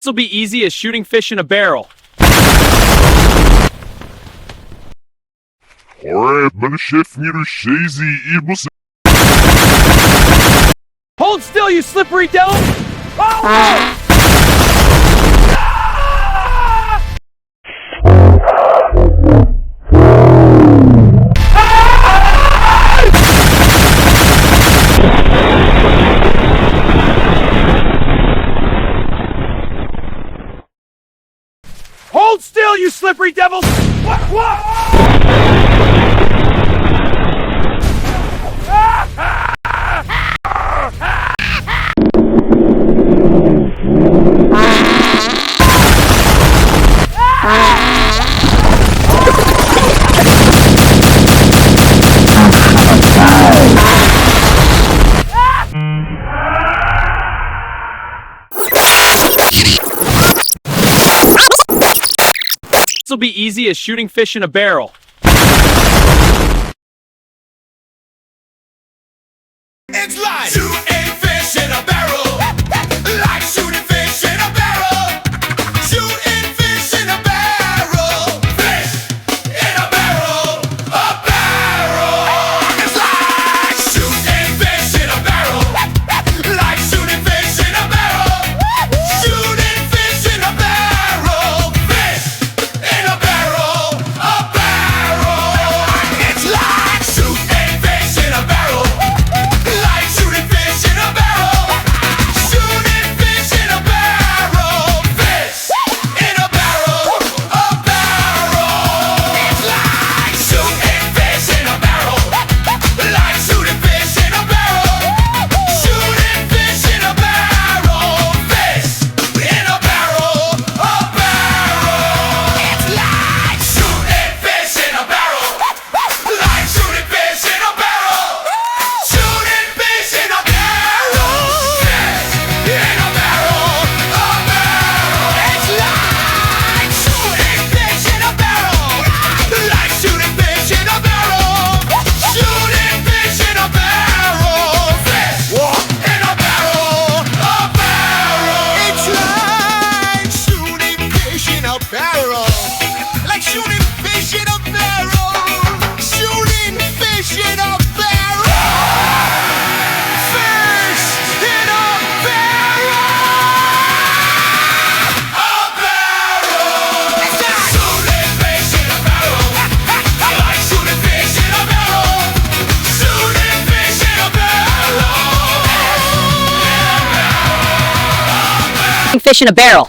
This will be easy as shooting fish in a barrel. Alright, ben Chef Shazy İbus. Hold still, you slippery devil! Oh! Hold still, you slippery devils! This will be easy as shooting fish in a barrel. It's like shooting fish in a barrel. Like shooting fish in a barrel. Shooting fish in a barrel. Fish in a barrel. A barrel. It's like shooting fish in a barrel. Like shooting fish in a barrel. Shooting fish in a barrel. Fish in a barrel. A barrel. It's like shooting fish in a barrel. Like shooting fish in a barrel. Shooting fish in a barrel. Fish in a barrel. A barrel. It's like shooting fish in a barrel. Like shooting fish in a barrel. Shooting fish in a barrel. Fish in a barrel. A barrel. It's like shooting fish in a barrel. Like shooting fish in a barrel. Shooting fish in a barrel. Fish in a barrel. A barrel. It's like shooting fish in a barrel. Like shooting fish in a barrel. Shooting fish in a barrel. Fish in a barrel. A barrel. It's like shooting fish in a barrel. Like shooting fish in a barrel. Shooting fish in a barrel. Fish in a barrel. A barrel. It's like shooting fish in a barrel. Like shooting fish in a barrel. Shooting fish in a barrel. Fish in a barrel.